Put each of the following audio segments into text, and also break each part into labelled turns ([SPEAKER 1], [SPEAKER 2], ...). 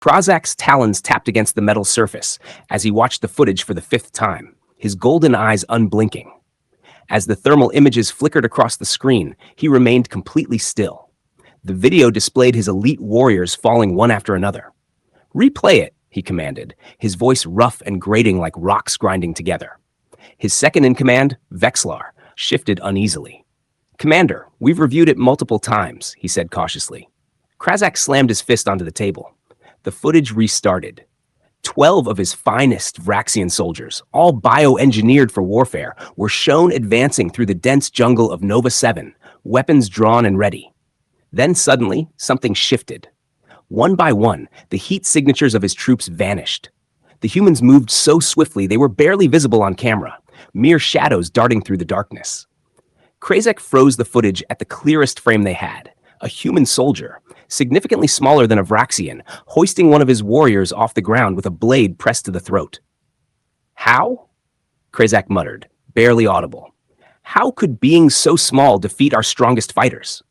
[SPEAKER 1] Krazak's talons tapped against the metal surface as he watched the footage for the fifth time, his golden eyes unblinking. As the thermal images flickered across the screen, he remained completely still. The video displayed his elite warriors falling one after another. "Replay it," he commanded, his voice rough and grating like rocks grinding together. His second in command, Vexlar, shifted uneasily. "Commander, we've reviewed it multiple times," he said cautiously. Krazak slammed his fist onto the table. The footage restarted. 12 of his finest Vraxian soldiers, all bioengineered for warfare, were shown advancing through the dense jungle of Nova 7, weapons drawn and ready. Then suddenly, something shifted. One by one, the heat signatures of his troops vanished. The humans moved so swiftly they were barely visible on camera, mere shadows darting through the darkness. Krazak froze the footage at the clearest frame they had. A human soldier, significantly smaller than a Vraxian, hoisting one of his warriors off the ground with a blade pressed to the throat. "How?" Krazak muttered, barely audible. "How could beings so small defeat our strongest fighters?"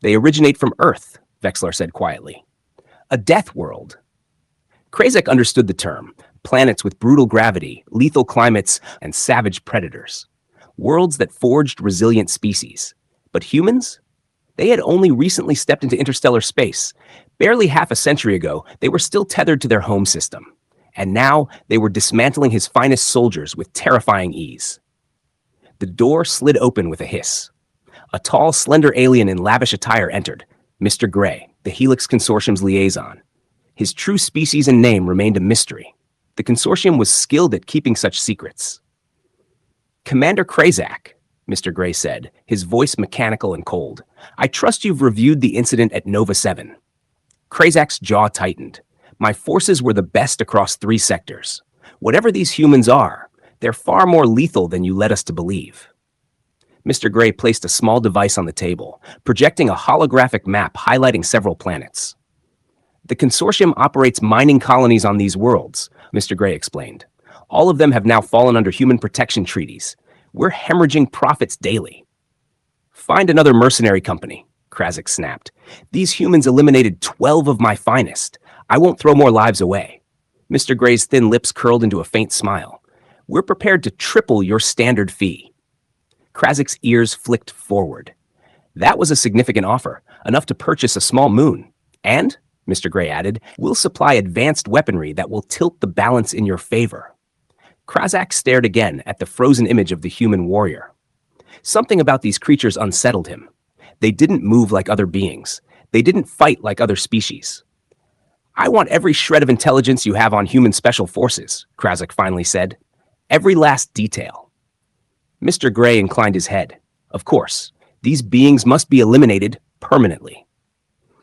[SPEAKER 1] "They originate from Earth," Vexlar said quietly. "A death world." Krazak understood the term, planets with brutal gravity, lethal climates, and savage predators. Worlds that forged resilient species. But humans? They had only recently stepped into interstellar space. Barely half a century ago, they were still tethered to their home system. And now, they were dismantling his finest soldiers with terrifying ease. The door slid open with a hiss. A tall, slender alien in lavish attire entered, Mr. Gray, the Helix Consortium's liaison. His true species and name remained a mystery. The Consortium was skilled at keeping such secrets. "Commander Krazak," Mr. Gray said, his voice mechanical and cold, "I trust you've reviewed the incident at Nova 7. Krazak's jaw tightened. "My forces were the best across 3 sectors. Whatever these humans are, they're far more lethal than you led us to believe." Mr. Gray placed a small device on the table, projecting a holographic map highlighting several planets. "The Consortium operates mining colonies on these worlds," Mr. Gray explained. "All of them have now fallen under human protection treaties. We're hemorrhaging profits daily." "Find another mercenary company," Krazak snapped. "These humans eliminated 12 of my finest. I won't throw more lives away." Mr. Gray's thin lips curled into a faint smile. "We're prepared to triple your standard fee." Krazak's ears flicked forward. That was a significant offer, enough to purchase a small moon. "And," Mr. Gray added, "we'll supply advanced weaponry that will tilt the balance in your favor." Krazak stared again at the frozen image of the human warrior. Something about these creatures unsettled him. They didn't move like other beings. They didn't fight like other species. "I want every shred of intelligence you have on human special forces," Krazak finally said. "Every last detail." Mr. Gray inclined his head. "Of course, these beings must be eliminated permanently."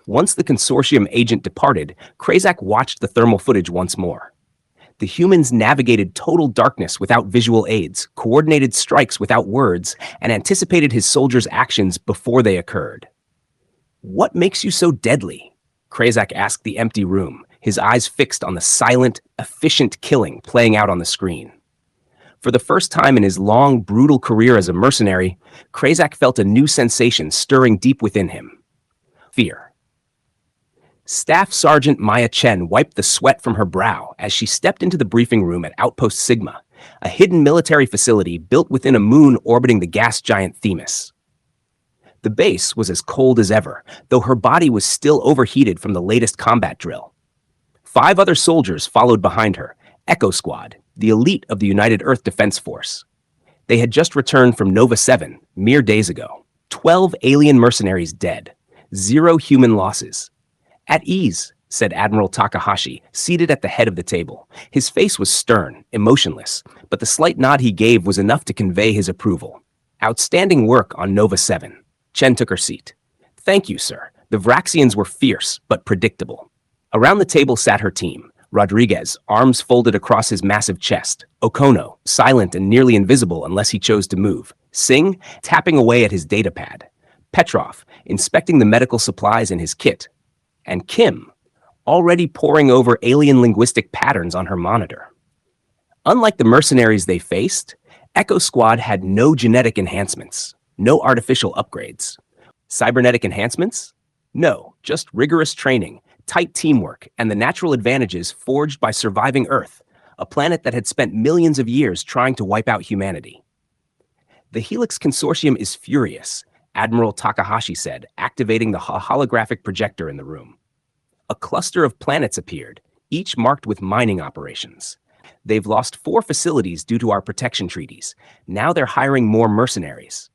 [SPEAKER 1] Once the Consortium agent departed, Krazak watched the thermal footage once more. The humans navigated total darkness without visual aids, coordinated strikes without words, and anticipated his soldiers' actions before they occurred. "What makes you so deadly?" Krazak asked the empty room, his eyes fixed on the silent, efficient killing playing out on the screen. For the first time in his long, brutal career as a mercenary, Krazak felt a new sensation stirring deep within him. Fear. Staff Sergeant Maya Chen wiped the sweat from her brow as she stepped into the briefing room at Outpost Sigma, a hidden military facility built within a moon orbiting the gas giant Themis. The base was as cold as ever, though her body was still overheated from the latest combat drill. 5 other soldiers followed behind her, Echo Squad, the elite of the United Earth Defense Force. They had just returned from Nova 7 mere days ago. 12 alien mercenaries dead, 0 human losses. "At ease," said Admiral Takahashi, seated at the head of the table. His face was stern, emotionless, but the slight nod he gave was enough to convey his approval. "Outstanding work on Nova 7. Chen took her seat. "Thank you, sir. The Vraxians were fierce, but predictable." Around the table sat her team. Rodriguez, arms folded across his massive chest. Okono, silent and nearly invisible unless he chose to move. Singh, tapping away at his datapad. Petrov, inspecting the medical supplies in his kit. And Kim, already poring over alien linguistic patterns on her monitor. Unlike the mercenaries they faced, Echo Squad had no genetic enhancements, no artificial upgrades. Cybernetic enhancements? No, just rigorous training, tight teamwork, and the natural advantages forged by surviving Earth, a planet that had spent millions of years trying to wipe out humanity. The Helix Consortium is furious, Admiral Takahashi said, activating the holographic projector in the room. A cluster of planets appeared, each marked with mining operations. They've lost 4 facilities due to our protection treaties. Now they're hiring more mercenaries.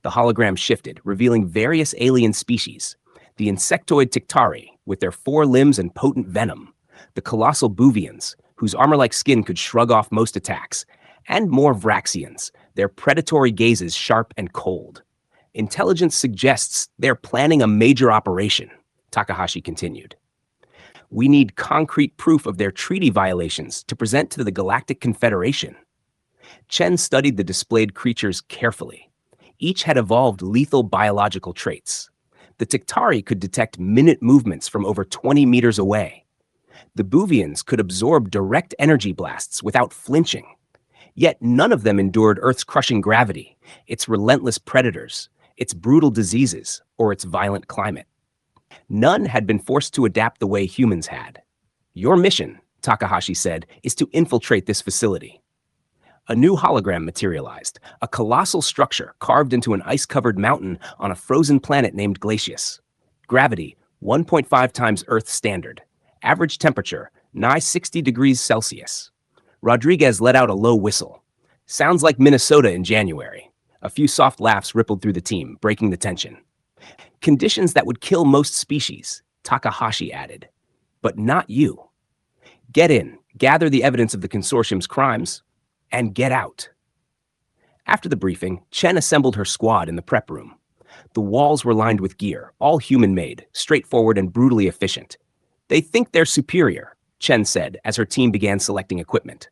[SPEAKER 1] The hologram shifted, revealing various alien species. The insectoid Tiktari, with their 4 limbs and potent venom. The colossal Boovians, whose armor-like skin could shrug off most attacks. And more Vraxians, their predatory gazes sharp and cold. Intelligence suggests they're planning a major operation, Takahashi continued. We need concrete proof of their treaty violations to present to the Galactic Confederation. Chen studied the displayed creatures carefully. Each had evolved lethal biological traits. The Tiktari could detect minute movements from over 20 meters away. The Boovians could absorb direct energy blasts without flinching. Yet none of them endured Earth's crushing gravity, its relentless predators, its brutal diseases, or its violent climate. None had been forced to adapt the way humans had. Your mission, Takahashi said, is to infiltrate this facility. A new hologram materialized, a colossal structure carved into an ice-covered mountain on a frozen planet named Glacius. Gravity, 1.5 times Earth standard. Average temperature, nigh 60 degrees Celsius. Rodriguez let out a low whistle. Sounds like Minnesota in January. A few soft laughs rippled through the team, breaking the tension. Conditions that would kill most species, Takahashi added. But not you. Get in, gather the evidence of the consortium's crimes, and get out. After the briefing, Chen assembled her squad in the prep room. The walls were lined with gear, all human-made, straightforward and brutally efficient. They think they're superior, Chen said as her team began selecting equipment.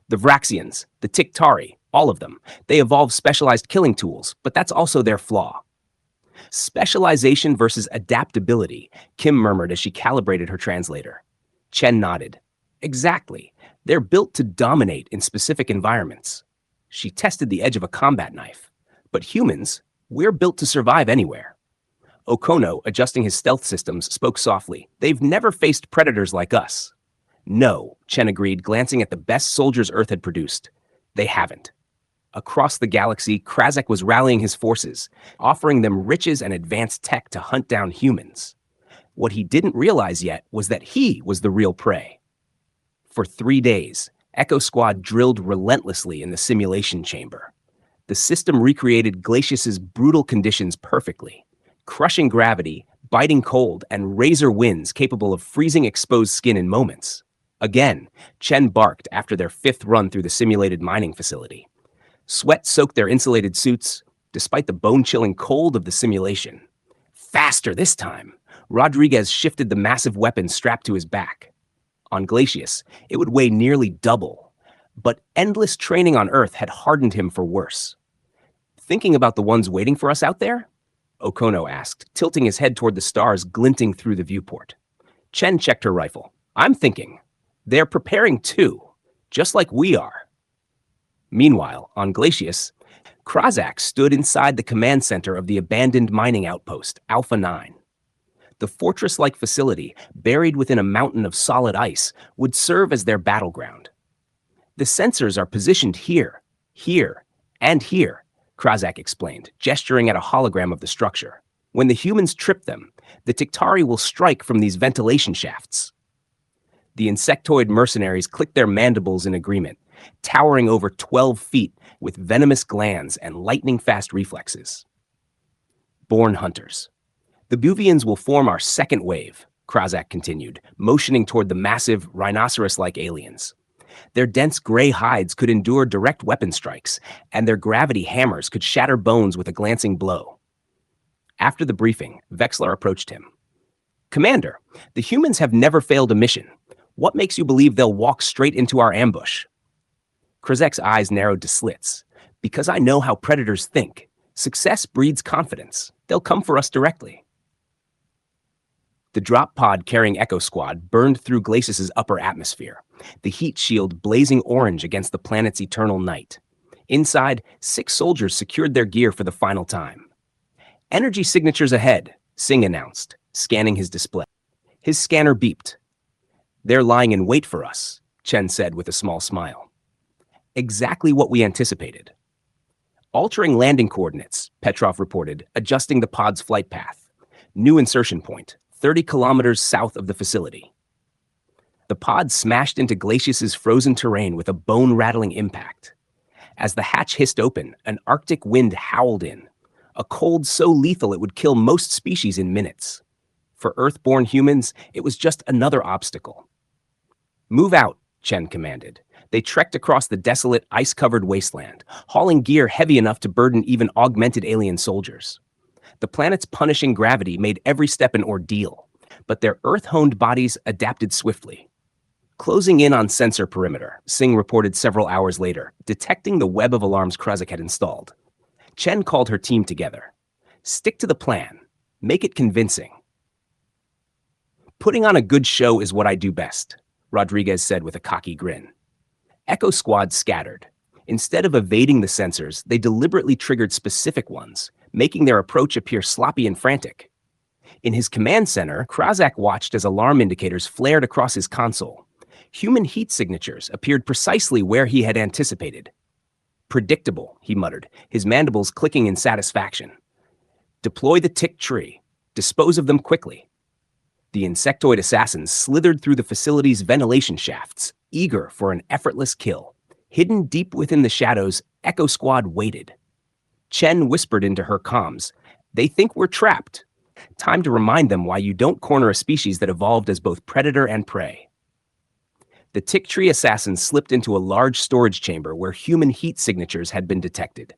[SPEAKER 1] The Vraxians, the Tiktari, all of them, they evolved specialized killing tools, but that's also their flaw. Specialization versus adaptability, Kim murmured as she calibrated her translator. Chen nodded. Exactly. They're built to dominate in specific environments. She tested the edge of a combat knife. But humans, we're built to survive anywhere. Okono, adjusting his stealth systems, spoke softly. They've never faced predators like us. No, Chen agreed, glancing at the best soldiers Earth had produced. They haven't. Across the galaxy, Krazek was rallying his forces, offering them riches and advanced tech to hunt down humans. What he didn't realize yet was that he was the real prey. For 3 days, Echo Squad drilled relentlessly in the simulation chamber. The system recreated Glacius's brutal conditions perfectly. Crushing gravity, biting cold, and razor winds capable of freezing exposed skin in moments. Again, Chen barked after their 5th run through the simulated mining facility. Sweat soaked their insulated suits, despite the bone-chilling cold of the simulation. Faster this time! Rodriguez shifted the massive weapon strapped to his back. On Glacius, it would weigh nearly double. But endless training on Earth had hardened him for worse. Thinking about the ones waiting for us out there? Okono asked, tilting his head toward the stars glinting through the viewport. Chen checked her rifle. I'm thinking. They're preparing too, just like we are. Meanwhile, on Glacius, Krazak stood inside the command center of the abandoned mining outpost, Alpha 9. The fortress-like facility, buried within a mountain of solid ice, would serve as their battleground. The sensors are positioned here, and here, Krazak explained, gesturing at a hologram of the structure. When the humans trip them, the Tiktari will strike from these ventilation shafts. The insectoid mercenaries clicked their mandibles in agreement, towering over 12 feet with venomous glands and lightning-fast reflexes. Born hunters. The Boovians will form our second wave, Krazak continued, motioning toward the massive, rhinoceros-like aliens. Their dense gray hides could endure direct weapon strikes, and their gravity hammers could shatter bones with a glancing blow. After the briefing, Vexler approached him. Commander, the humans have never failed a mission. What makes you believe they'll walk straight into our ambush? Krazek's eyes narrowed to slits. Because I know how predators think. Success breeds confidence. They'll come for us directly. The drop pod carrying Echo Squad burned through Glacius's upper atmosphere, the heat shield blazing orange against the planet's eternal night. Inside, 6 soldiers secured their gear for the final time. Energy signatures ahead, Singh announced, scanning his display. His scanner beeped. "They're lying in wait for us," Chen said with a small smile. "Exactly what we anticipated." "Altering landing coordinates," Petrov reported, adjusting the pod's flight path. "New insertion point, 30 kilometers south of the facility." The pod smashed into Glacius's frozen terrain with a bone-rattling impact. As the hatch hissed open, an Arctic wind howled in, a cold so lethal it would kill most species in minutes. For Earth-born humans, it was just another obstacle. "Move out," Chen commanded. They trekked across the desolate, ice-covered wasteland, hauling gear heavy enough to burden even augmented alien soldiers. The planet's punishing gravity made every step an ordeal, but their Earth-honed bodies adapted swiftly. Closing in on sensor perimeter, Singh reported several hours later, detecting the web of alarms Krasik had installed. Chen called her team together. "Stick to the plan. Make it convincing." "Putting on a good show is what I do best," Rodriguez said with a cocky grin. Echo Squad scattered. Instead of evading the sensors, they deliberately triggered specific ones, making their approach appear sloppy and frantic. In his command center, Krasik watched as alarm indicators flared across his console. Human heat signatures appeared precisely where he had anticipated. "Predictable," he muttered, his mandibles clicking in satisfaction. "Deploy the tick tree. Dispose of them quickly." The insectoid assassins slithered through the facility's ventilation shafts, eager for an effortless kill. Hidden deep within the shadows, Echo Squad waited. Chen whispered into her comms, "They think we're trapped. Time to remind them why you don't corner a species that evolved as both predator and prey." The tick tree assassins slipped into a large storage chamber where human heat signatures had been detected.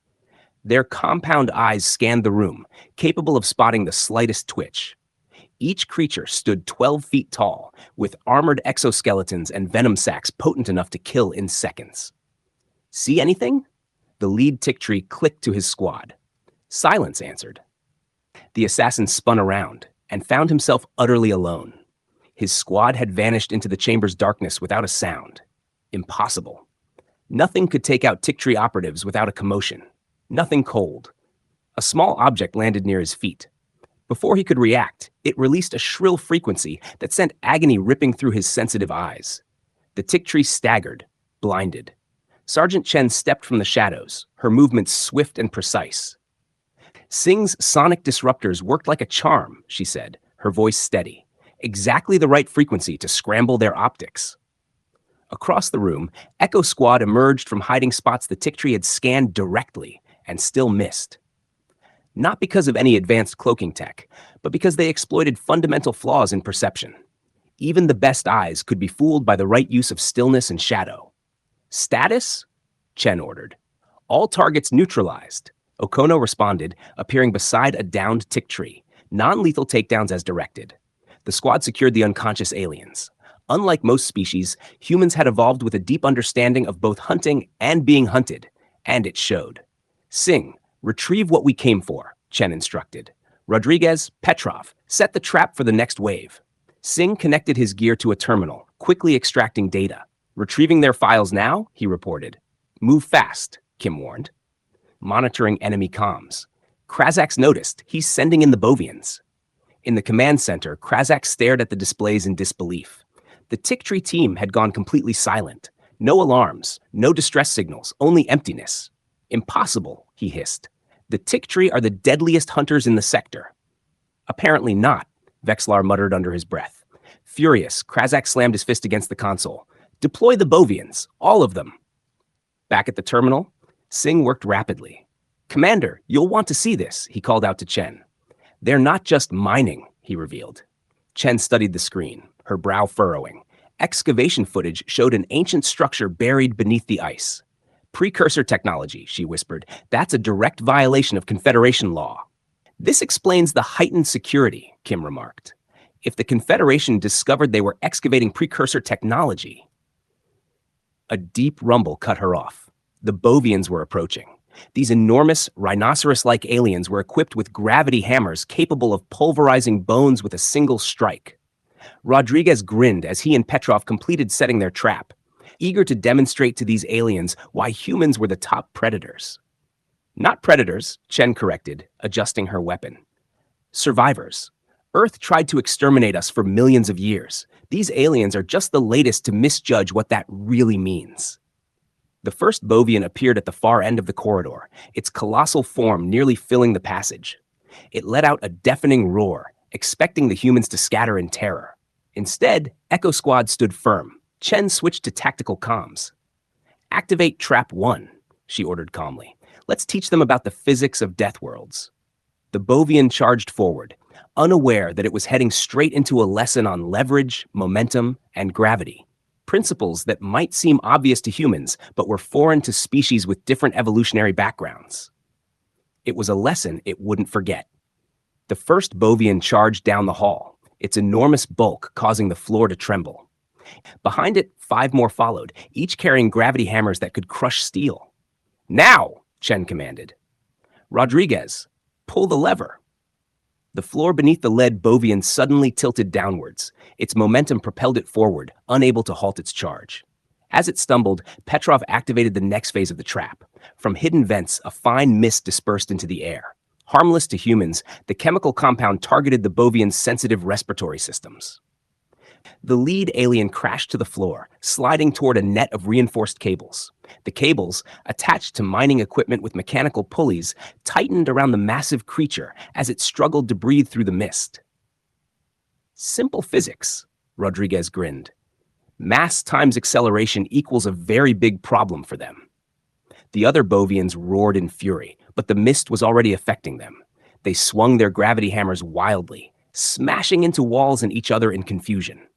[SPEAKER 1] Their compound eyes scanned the room, capable of spotting the slightest twitch. Each creature stood 12 feet tall, with armored exoskeletons and venom sacs potent enough to kill in seconds. "See anything?" The lead tick tree clicked to his squad. Silence answered. The assassin spun around and found himself utterly alone. His squad had vanished into the chamber's darkness without a sound. Impossible. Nothing could take out tick tree operatives without a commotion. Nothing cold. A small object landed near his feet. Before he could react, it released a shrill frequency that sent agony ripping through his sensitive eyes. The tick tree staggered, blinded. Sergeant Chen stepped from the shadows, her movements swift and precise. "Singh's sonic disruptors worked like a charm," she said, her voice steady. "Exactly the right frequency to scramble their optics." Across the room, Echo Squad emerged from hiding spots the tick tree had scanned directly and still missed. Not because of any advanced cloaking tech, but because they exploited fundamental flaws in perception. Even the best eyes could be fooled by the right use of stillness and shadow. "Status?" Chen ordered. "All targets neutralized," Okono responded, appearing beside a downed tick tree. "Non-lethal takedowns as directed." The squad secured the unconscious aliens. Unlike most species, humans had evolved with a deep understanding of both hunting and being hunted, and it showed. "Singh, retrieve what we came for," Chen instructed. "Rodriguez, Petrov, set the trap for the next wave." Singh connected his gear to a terminal, quickly extracting data. "Retrieving their files now," he reported. "Move fast," Kim warned. Monitoring enemy comms. "Krasik's noticed. He's sending in the Bovians." In the command center, Krasik stared at the displays in disbelief. The tick tree team had gone completely silent. No alarms, no distress signals, only emptiness. "Impossible," he hissed. "The tick tree are the deadliest hunters in the sector." "Apparently not," Vexlar muttered under his breath. Furious, Krasik slammed his fist against the console. "Deploy the Bovians, all of them." Back at the terminal, Singh worked rapidly. "Commander, you'll want to see this," he called out to Chen. "They're not just mining," he revealed. Chen studied the screen, her brow furrowing. Excavation footage showed an ancient structure buried beneath the ice. "Precursor technology," she whispered. "That's a direct violation of Confederation law." "This explains the heightened security," Kim remarked. "If the Confederation discovered they were excavating precursor technology..." A deep rumble cut her off. The Bovians were approaching. These enormous, rhinoceros-like aliens were equipped with gravity hammers capable of pulverizing bones with a single strike. Rodriguez grinned as he and Petrov completed setting their trap, eager to demonstrate to these aliens why humans were the top predators. "Not predators," Chen corrected, adjusting her weapon. "Survivors. Earth tried to exterminate us for millions of years. These aliens are just the latest to misjudge what that really means. The first Bovian appeared at the far end of the corridor, its colossal form nearly filling the passage. It let out a deafening roar, expecting the humans to scatter in terror. Instead, Echo Squad stood firm. Chen switched to tactical comms. "Activate Trap 1, she ordered calmly. "Let's teach them about the physics of death worlds." The Bovian charged forward, unaware that it was heading straight into a lesson on leverage, momentum, and gravity. Principles that might seem obvious to humans, but were foreign to species with different evolutionary backgrounds. It was a lesson it wouldn't forget. The first Bovian charged down the hall, its enormous bulk causing the floor to tremble. Behind it, 5 more followed, each carrying gravity hammers that could crush steel. "Now!" Chen commanded. "Rodriguez, pull the lever." The floor beneath the lead Bovian suddenly tilted downwards. Its momentum propelled it forward, unable to halt its charge. As it stumbled, Petrov activated the next phase of the trap. From hidden vents, a fine mist dispersed into the air. Harmless to humans, the chemical compound targeted the Bovian's sensitive respiratory systems. The lead alien crashed to the floor, sliding toward a net of reinforced cables. The cables, attached to mining equipment with mechanical pulleys, tightened around the massive creature as it struggled to breathe through the mist. "Simple physics," Rodriguez grinned. "Mass times acceleration equals a very big problem for them." The other Bovians roared in fury, but the mist was already affecting them. They swung their gravity hammers wildly, smashing into walls and each other in confusion.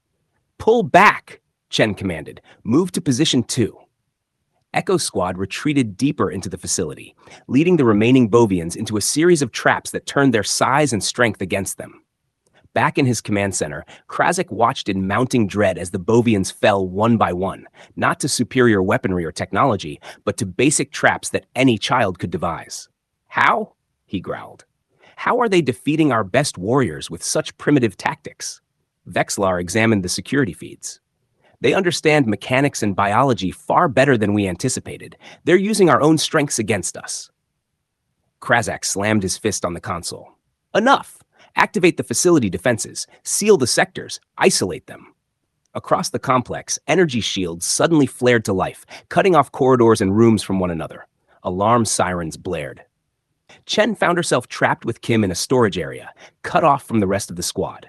[SPEAKER 1] "Pull back," Chen commanded. "Move to position 2. Echo Squad retreated deeper into the facility, leading the remaining Bovians into a series of traps that turned their size and strength against them. Back in his command center, Krasik watched in mounting dread as the Bovians fell one by one, not to superior weaponry or technology, but to basic traps that any child could devise. "How?" he growled. "How are they defeating our best warriors with such primitive tactics?" Vexlar examined the security feeds. "They understand mechanics and biology far better than we anticipated. They're using our own strengths against us." Krasik slammed his fist on the console. "Enough! Activate the facility defenses, seal the sectors, isolate them." Across the complex, energy shields suddenly flared to life, cutting off corridors and rooms from one another. Alarm sirens blared. Chen found herself trapped with Kim in a storage area, cut off from the rest of the squad.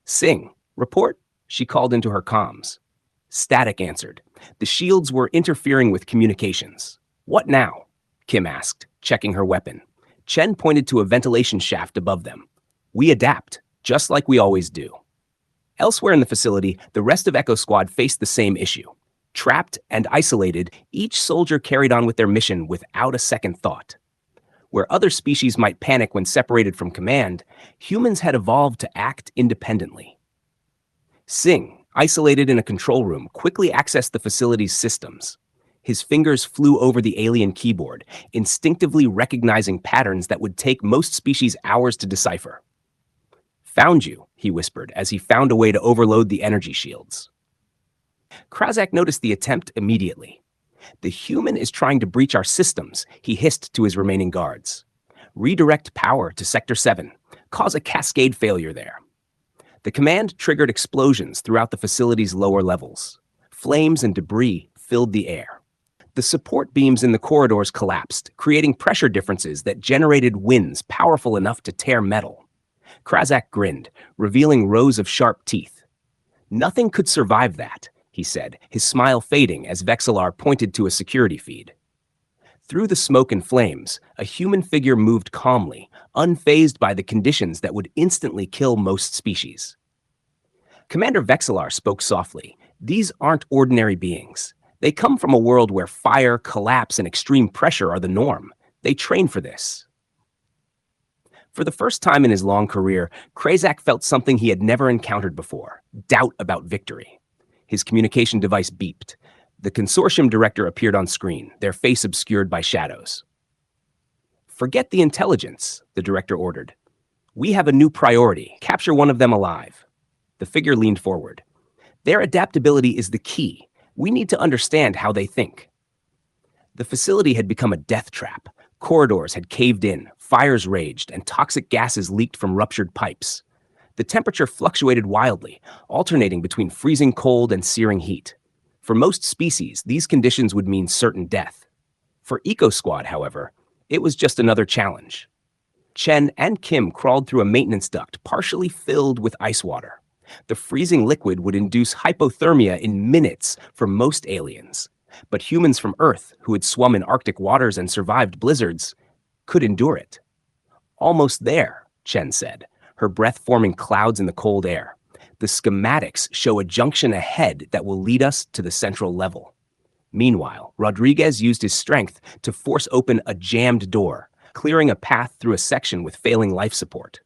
[SPEAKER 1] "Sing, report," she called into her comms. Static answered. The shields were interfering with communications. "What now?" Kim asked, checking her weapon. Chen pointed to a ventilation shaft above them. "We adapt, just like we always do." Elsewhere in the facility, the rest of Echo Squad faced the same issue. Trapped and isolated, each soldier carried on with their mission without a second thought. Where other species might panic when separated from command, humans had evolved to act independently. Singh, isolated in a control room, quickly accessed the facility's systems. His fingers flew over the alien keyboard, instinctively recognizing patterns that would take most species hours to decipher. "Found you," he whispered as he found a way to overload the energy shields. Krasik noticed the attempt immediately. "The human is trying to breach our systems," he hissed to his remaining guards. "Redirect power to Sector 7. Cause a cascade failure there." The command triggered explosions throughout the facility's lower levels. Flames and debris filled the air. The support beams in the corridors collapsed, creating pressure differences that generated winds powerful enough to tear metal. Krasik grinned, revealing rows of sharp teeth. "Nothing could survive that," he said, his smile fading as Vexlar pointed to a security feed. Through the smoke and flames, a human figure moved calmly, unfazed by the conditions that would instantly kill most species. Commander Vexlar spoke softly. "These aren't ordinary beings. They come from a world where fire, collapse, and extreme pressure are the norm. They train for this." For the first time in his long career, Krasik felt something he had never encountered before: doubt about victory. His communication device beeped. The consortium director appeared on screen, their face obscured by shadows. "Forget the intelligence," the director ordered. "We have a new priority: capture one of them alive." The figure leaned forward. "Their adaptability is the key. We need to understand how they think." The facility had become a death trap. Corridors had caved in, fires raged, and toxic gases leaked from ruptured pipes. The temperature fluctuated wildly, alternating between freezing cold and searing heat. For most species, these conditions would mean certain death. For Eco Squad, however, it was just another challenge. Chen and Kim crawled through a maintenance duct partially filled with ice water. The freezing liquid would induce hypothermia in minutes for most aliens. But humans from Earth, who had swum in Arctic waters and survived blizzards, could endure it. Almost there, Chen said, her breath forming clouds in the cold air. The schematics show a junction ahead that will lead us to the central level. Meanwhile, Rodriguez used his strength to force open a jammed door, clearing a path through a section with failing life support.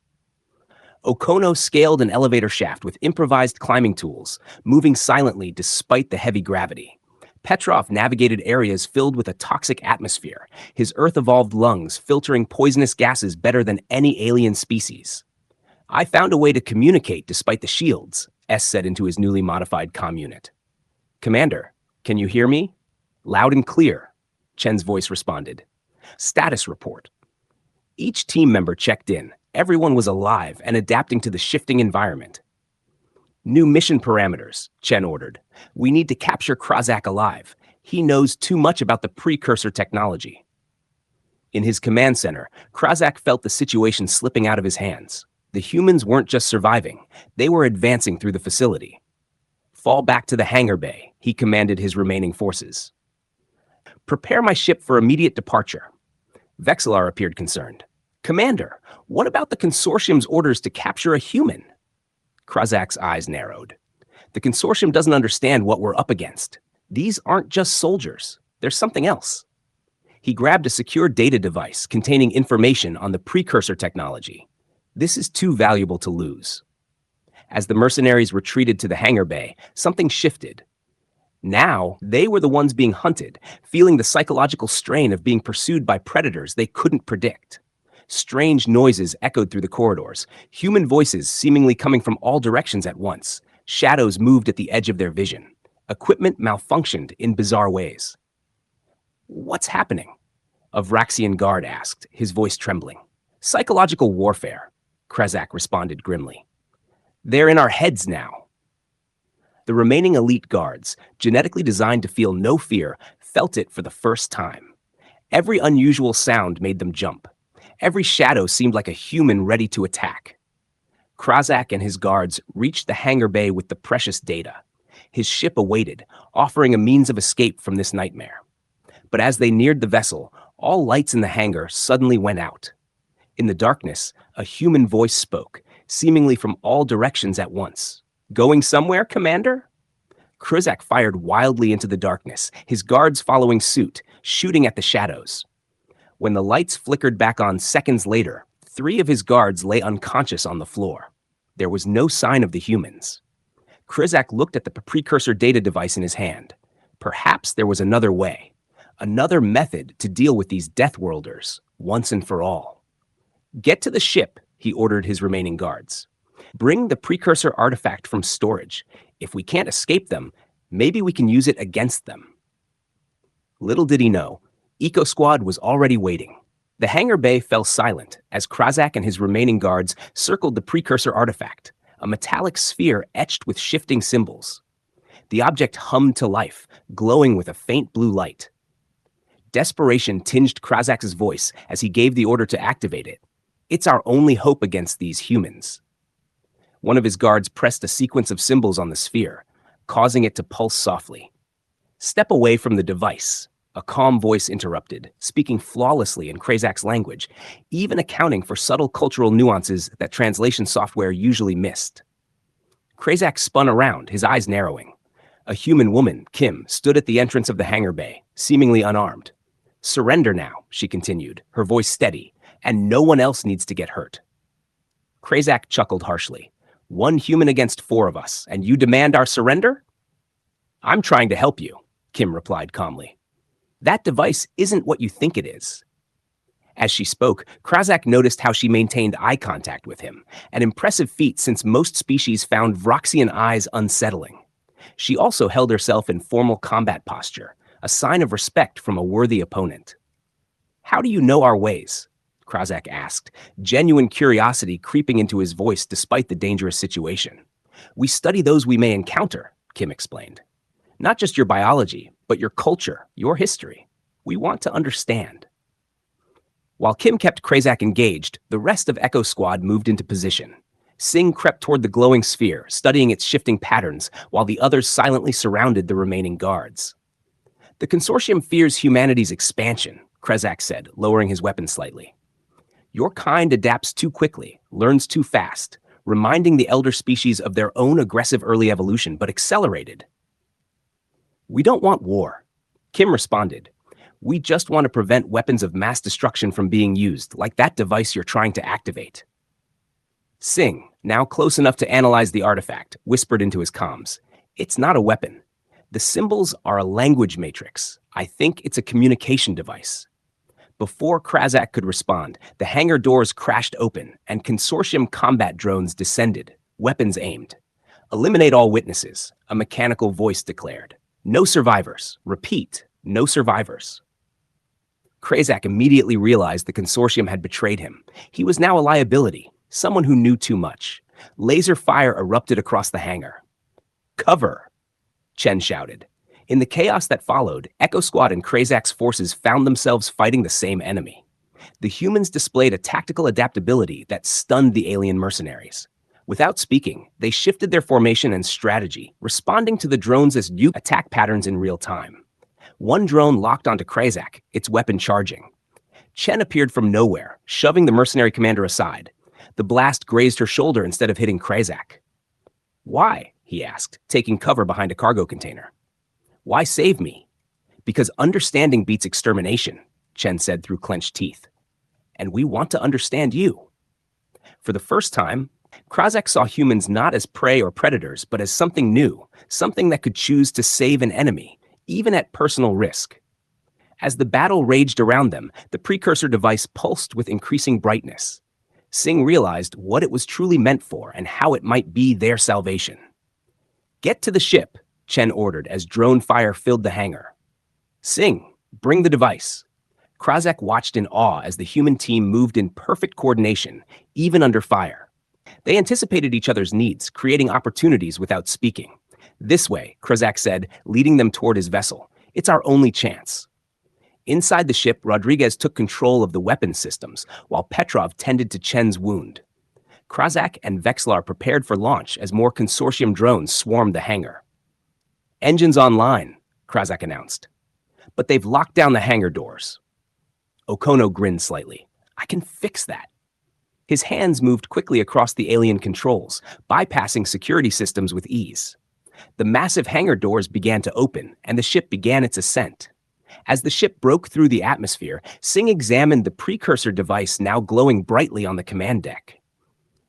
[SPEAKER 1] Okono scaled an elevator shaft with improvised climbing tools, moving silently despite the heavy gravity. Petrov navigated areas filled with a toxic atmosphere, his Earth-evolved lungs filtering poisonous gases better than any alien species. I found a way to communicate despite the shields, S said into his newly modified comm unit. Commander, can you hear me? Loud and clear, Chen's voice responded. Status report. Each team member checked in. Everyone was alive and adapting to the shifting environment. New mission parameters, Chen ordered. We need to capture Krazak alive. He knows too much about the precursor technology. In his command center, Krazak felt the situation slipping out of his hands. The humans weren't just surviving, they were advancing through the facility. Fall back to the hangar bay, he commanded his remaining forces. Prepare my ship for immediate departure. Vexelar appeared concerned. Commander, what about the consortium's orders to capture a human? Krazak's eyes narrowed. The consortium doesn't understand what we're up against. These aren't just soldiers. There's something else. He grabbed a secure data device containing information on the precursor technology. This is too valuable to lose. As the mercenaries retreated to the hangar bay, something shifted. Now, they were the ones being hunted, feeling the psychological strain of being pursued by predators they couldn't predict. Strange noises echoed through the corridors, human voices seemingly coming from all directions at once. Shadows moved at the edge of their vision. Equipment malfunctioned in bizarre ways. What's happening? A Vraxian guard asked, his voice trembling. Psychological warfare, Krazak responded grimly. They're in our heads now. The remaining elite guards, genetically designed to feel no fear, felt it for the first time. Every unusual sound made them jump. Every shadow seemed like a human ready to attack. Krazak and his guards reached the hangar bay with the precious data. His ship awaited, offering a means of escape from this nightmare. But as they neared the vessel, all lights in the hangar suddenly went out. In the darkness, a human voice spoke, seemingly from all directions at once. Going somewhere, Commander? Krazak fired wildly into the darkness, his guards following suit, shooting at the shadows. When the lights flickered back on seconds later, 3 of his guards lay unconscious on the floor. There was no sign of the humans. Krazak looked at the precursor data device in his hand. Perhaps there was another way, another method to deal with these Deathworlders, once and for all. Get to the ship, he ordered his remaining guards. Bring the precursor artifact from storage. If we can't escape them, maybe we can use it against them. Little did he know, Eco Squad was already waiting. The hangar bay fell silent as Krazak and his remaining guards circled the precursor artifact, a metallic sphere etched with shifting symbols. The object hummed to life, glowing with a faint blue light. Desperation tinged Krazak's voice as he gave the order to activate it. It's our only hope against these humans. One of his guards pressed a sequence of symbols on the sphere, causing it to pulse softly. Step away from the device, a calm voice interrupted, speaking flawlessly in Krazak's language, even accounting for subtle cultural nuances that translation software usually missed. Krazak spun around, his eyes narrowing. A human woman, Kim, stood at the entrance of the hangar bay, seemingly unarmed. Surrender now, she continued, her voice steady, and no one else needs to get hurt. Krazak chuckled harshly. 1 human against 4 of us, and you demand our surrender? I'm trying to help you, Kim replied calmly. That device isn't what you think it is. As she spoke, Krazak noticed how she maintained eye contact with him, an impressive feat since most species found Vraxian eyes unsettling. She also held herself in formal combat posture, a sign of respect from a worthy opponent. How do you know our ways? Krazak asked, genuine curiosity creeping into his voice despite the dangerous situation. We study those we may encounter, Kim explained. Not just your biology, but your culture, your history. We want to understand. While Kim kept Krazak engaged, the rest of Echo Squad moved into position. Singh crept toward the glowing sphere, studying its shifting patterns, while the others silently surrounded the remaining guards. The consortium fears humanity's expansion, Krazak said, lowering his weapon slightly. Your kind adapts too quickly, learns too fast, reminding the elder species of their own aggressive early evolution, but accelerated. We don't want war, Kim responded. We just want to prevent weapons of mass destruction from being used, like that device you're trying to activate. Singh, now close enough to analyze the artifact, whispered into his comms. It's not a weapon. The symbols are a language matrix. I think it's a communication device. Before Krazak could respond, the hangar doors crashed open and consortium combat drones descended, weapons aimed. Eliminate all witnesses, a mechanical voice declared. No survivors. Repeat, no survivors. Krazak immediately realized the consortium had betrayed him. He was now a liability, someone who knew too much. Laser fire erupted across the hangar. Cover, Chen shouted. In the chaos that followed, Echo Squad and Krazak's forces found themselves fighting the same enemy. The humans displayed a tactical adaptability that stunned the alien mercenaries. Without speaking, they shifted their formation and strategy, responding to the drones' new attack patterns in real time. One drone locked onto Krazak, its weapon charging. Chen appeared from nowhere, shoving the mercenary commander aside. The blast grazed her shoulder instead of hitting Krazak. Why? He asked, taking cover behind a cargo container. Why save me? Because understanding beats extermination, Chen said through clenched teeth. And we want to understand you. For the first time, Krazak saw humans not as prey or predators, but as something new, something that could choose to save an enemy, even at personal risk. As the battle raged around them, the precursor device pulsed with increasing brightness. Singh realized what it was truly meant for and how it might be their salvation. Get to the ship, Chen ordered as drone fire filled the hangar. Singh, bring the device. Krazak watched in awe as the human team moved in perfect coordination, even under fire. They anticipated each other's needs, creating opportunities without speaking. This way, Krazak said, leading them toward his vessel. It's our only chance. Inside the ship, Rodriguez took control of the weapons systems, while Petrov tended to Chen's wound. Krazak and Vexlar prepared for launch as more consortium drones swarmed the hangar. Engines online, Krazak announced. But they've locked down the hangar doors. Okono grinned slightly. I can fix that. His hands moved quickly across the alien controls, bypassing security systems with ease. The massive hangar doors began to open, and the ship began its ascent. As the ship broke through the atmosphere, Singh examined the precursor device now glowing brightly on the command deck.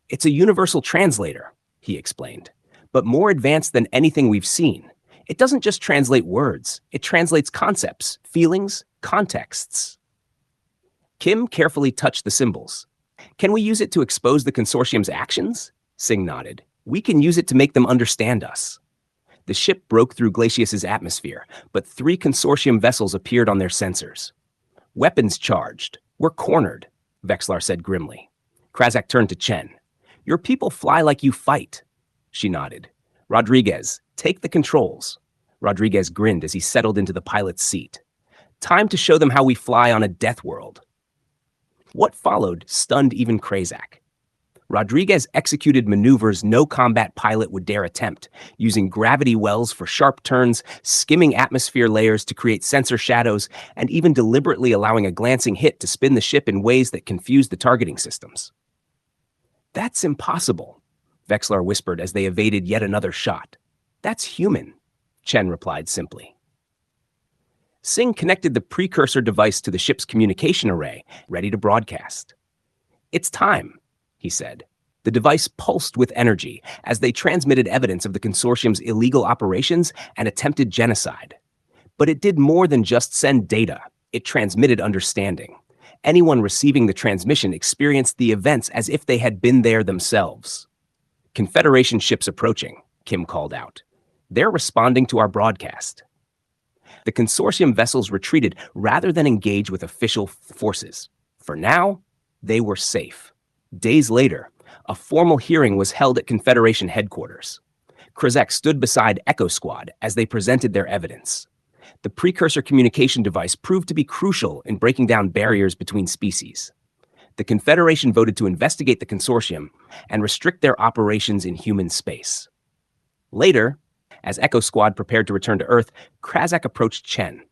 [SPEAKER 1] It's a universal translator, he explained, but more advanced than anything we've seen. It doesn't just translate words, it translates concepts, feelings, contexts. Kim carefully touched the symbols. Can we use it to expose the consortium's actions? Singh nodded. We can use it to make them understand us. The ship broke through Glacius's atmosphere, but 3 consortium vessels appeared on their sensors. Weapons charged. We're cornered, Vexlar said grimly. Krazak turned to Chen. Your people fly like you fight. She nodded. Rodriguez, take the controls. Rodriguez grinned as he settled into the pilot's seat. Time to show them how we fly on a death world. What followed stunned even Krazak. Rodriguez executed maneuvers no combat pilot would dare attempt, using gravity wells for sharp turns, skimming atmosphere layers to create sensor shadows, and even deliberately allowing a glancing hit to spin the ship in ways that confused the targeting systems. That's impossible, Vexlar whispered as they evaded yet another shot. That's human, Chen replied simply. Singh connected the precursor device to the ship's communication array, ready to broadcast. It's time, he said. The device pulsed with energy as they transmitted evidence of the consortium's illegal operations and attempted genocide. But it did more than just send data. It transmitted understanding. Anyone receiving the transmission experienced the events as if they had been there themselves. Confederation ships approaching, Kim called out. They're responding to our broadcast. The consortium vessels retreated rather than engage with official forces. For now, They were safe. Days later, a formal hearing was held at Confederation headquarters. Krazek stood beside Echo Squad as they presented their evidence. The precursor communication device proved to be crucial in breaking down barriers between species. The Confederation voted to investigate the consortium and restrict their operations in human space. Later, as Echo Squad prepared to return to Earth, Krazek approached Chen.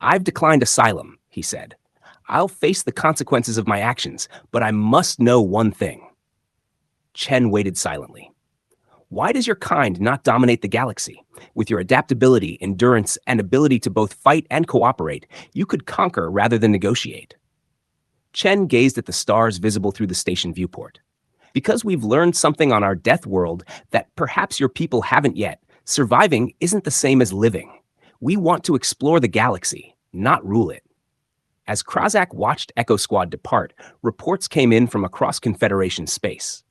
[SPEAKER 1] "I've declined asylum," he said. "I'll face the consequences of my actions, but I must know one thing." Chen waited silently. "Why does your kind not dominate the galaxy? With your adaptability, endurance, and ability to both fight and cooperate, you could conquer rather than negotiate." Chen gazed at the stars visible through the station viewport. "Because we've learned something on our death world that perhaps your people haven't yet, surviving isn't the same as living. We want to explore the galaxy, not rule it." As Krazak watched Echo Squad depart, reports came in from across Confederation space.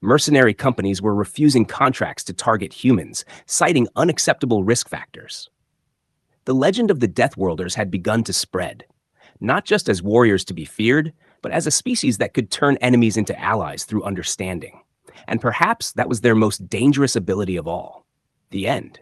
[SPEAKER 1] Mercenary companies were refusing contracts to target humans, citing unacceptable risk factors. The legend of the Death Worlders had begun to spread, not just as warriors to be feared, but as a species that could turn enemies into allies through understanding. And perhaps that was their most dangerous ability of all: the end.